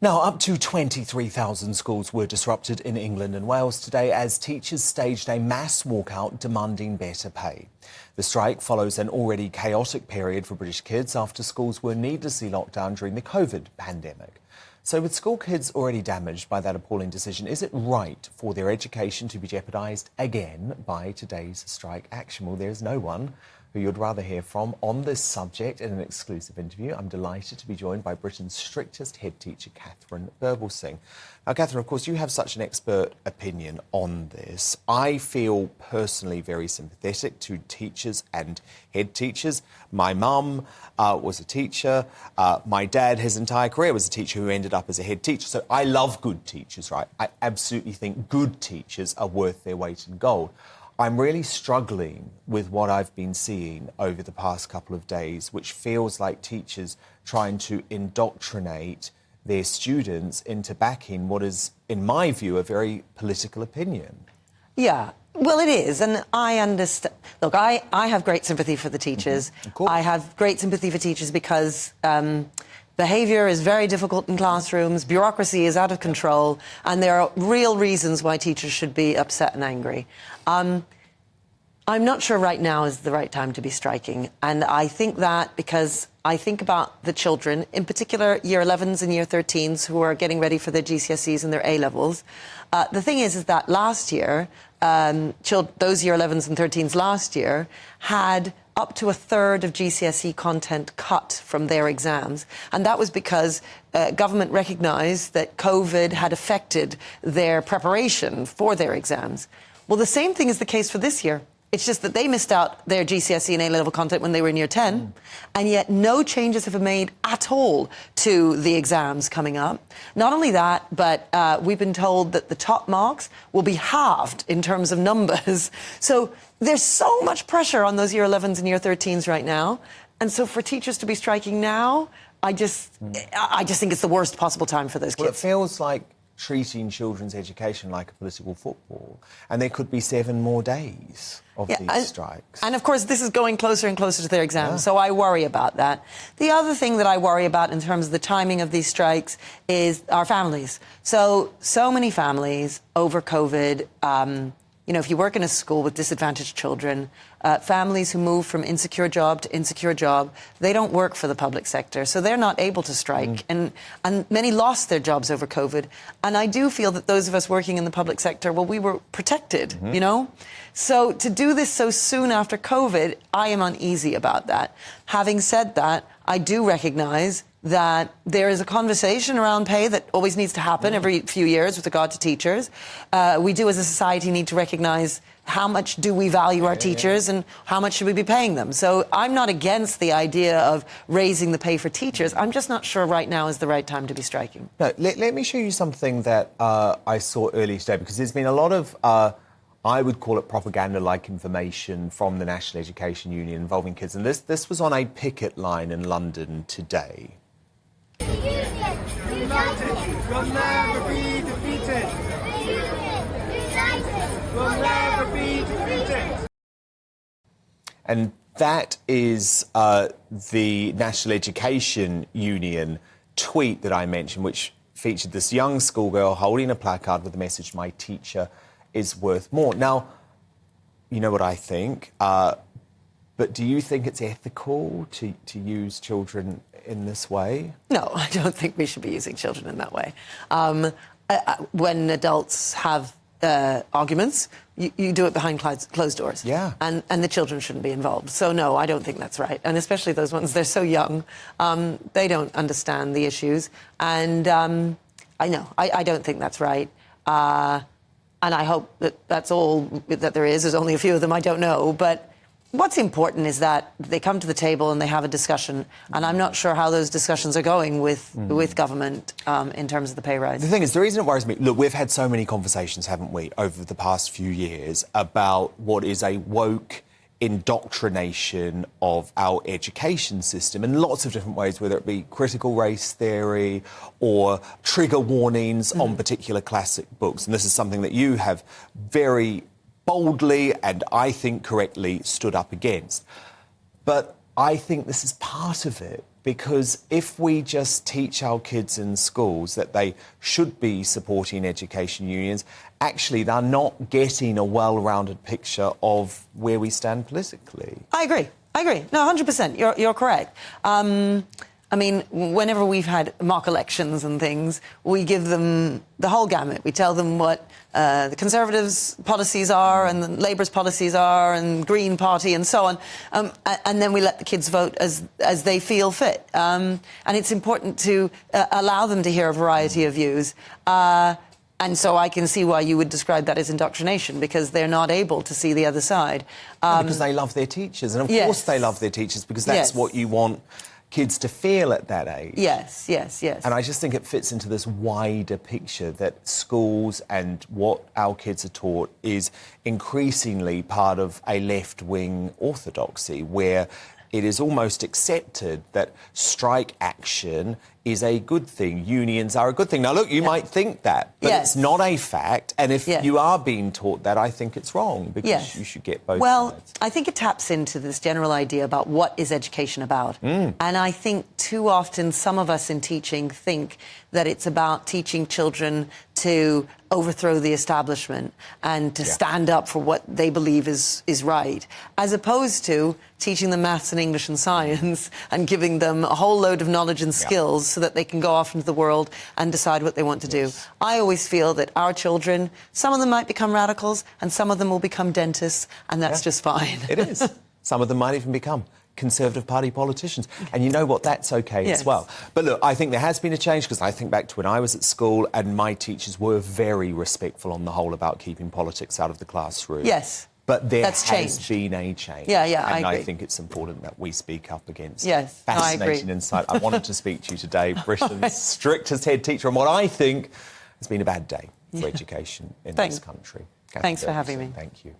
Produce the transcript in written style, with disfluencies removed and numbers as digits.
Now, up to 23,000 schools were disrupted in England and Wales today as teachers staged a mass walkout demanding better pay. The strike follows an already chaotic period for British kids after schools were needlessly locked down during the COVID pandemic. So with school kids already damaged by that appalling decision, is it right for their education to be jeopardised again by today's strike action? Well, there's no one who you'd rather hear from on this subject in an exclusive interview. I'm delighted to be joined by Britain's strictest head teacher, Katharine Birbalsingh. Now, Katharine, of course, you have such an expert opinion on this. I feel personally very sympathetic to teachers and head teachers. My mum was a teacher. My dad, his entire career, was a teacher who ended up as a head teacher. So I love good teachers, right? I absolutely think good teachers are worth their weight in gold. I'm really struggling with what I've been seeing over the past couple of days, which feels like teachers trying to indoctrinate their students into backing what is, in my view, a very political opinion. Yeah, well, it is, and I understand. Look, I have great sympathy for the teachers. Of course. I have great sympathy for teachers because behaviour is very difficult in classrooms, bureaucracy is out of control, and there are real reasons why teachers should be upset and angry. I'm not sure right now is the right time to be striking, and I think that because I think about the children, in particular Year 11s and Year 13s who are getting ready for their GCSEs and their A-levels. The thing is that last year, those Year 11s and 13s last year had up to a third of GCSE content cut from their exams. And that was because government recognised that COVID had affected their preparation for their exams. Well, the same thing is the case for this year. It's just that they missed out their GCSE and A-level content when they were in Year 10, and yet no changes have been made at all to the exams coming up. Not only that, but we've been told that the top marks will be halved in terms of numbers. So there's so much pressure on those Year 11s and Year 13s right now. And so for teachers to be striking now, I just think it's the worst possible time for those kids. Well, it feels like treating children's education like a political football, and there could be 7 more days of these strikes. And of course, this is going closer and closer to their exams, so I worry about that. The other thing that I worry about in terms of the timing of these strikes is our families. So many families over COVID, you know, if you work in a school with disadvantaged children, families who move from insecure job to insecure job, they don't work for the public sector, so they're not able to strike. And many lost their jobs over COVID. And I do feel that those of us working in the public sector, well, we were protected, you know? So to do this so soon after COVID, I am uneasy about that. Having said that, I do recognise that there is a conversation around pay that always needs to happen every few years with regard to teachers. We do as a society need to recognise how much do we value our teachers and how much should we be paying them. So I'm not against the idea of raising the pay for teachers. I'm just not sure right now is the right time to be striking. No, let me show you something that I saw earlier today, because there's been a lot of I would call it propaganda-like information from the National Education Union involving kids. And this was on a picket line in London today. The Union United will never be defeated. The Union United will never be defeated. And that is the National Education Union tweet that I mentioned, which featured this young schoolgirl holding a placard with the message, "My teacher is worth more." Now, you know what I think, but do you think it's ethical to use children in this way? No, I don't think we should be using children in that way. When adults have arguments, you do it behind closed doors. Yeah. And the children shouldn't be involved. So no, I don't think that's right. And especially those ones, they're so young, they don't understand the issues. And I don't think that's right. And I hope that that's all that there is. There's only a few of them, I don't know. But what's important is that they come to the table and they have a discussion. And I'm not sure how those discussions are going with government in terms of the pay rise. The thing is, the reason it worries me, look, we've had so many conversations, haven't we, over the past few years about what is a woke indoctrination of our education system in lots of different ways, whether it be critical race theory or trigger warnings on particular classic books. And this is something that you have very boldly and I think correctly stood up against. But I think this is part of it. because if we just teach our kids in schools that they should be supporting education unions, actually they're not getting a well-rounded picture of where we stand politically. I agree. No, 100%. You're correct. I mean, whenever we've had mock elections and things, we give them the whole gamut. We tell them what the Conservatives' policies are and the Labour's policies are and Green Party and so on. And then we let the kids vote as they feel fit. And it's important to allow them to hear a variety of views. And so I can see why you would describe that as indoctrination, because they're not able to see the other side. Because they love their teachers. And of course they love their teachers, because that's what you want kids to feel at that age. Yes. And I just think it fits into this wider picture that schools and what our kids are taught is increasingly part of a left-wing orthodoxy, where it is almost accepted that strike action is a good thing. Unions are a good thing. Now, look, you might think that, but it's not a fact. And if you are being taught that, I think it's wrong, because you should get both sides. I think it taps into this general idea about what is education about. And I think too often some of us in teaching think that it's about teaching children to overthrow the establishment and to stand up for what they believe is right, as opposed to teaching them maths and English and science and giving them a whole load of knowledge and skills so that they can go off into the world and decide what they want to do. I always feel that our children, some of them might become radicals and some of them will become dentists, and that's just fine. It is. Some of them might even become Conservative Party politicians. And you know what? That's OK as well. But look, I think there has been a change, because I think back to when I was at school and my teachers were very respectful on the whole about keeping politics out of the classroom. Yes. But there has been a change. Yeah, and I agree. I think it's important that we speak up against I fascinating agree. insight. I wanted to speak to you today, Britain's strictest head teacher, on what I think has been a bad day for education in this country. Thanks for having me. Thank you.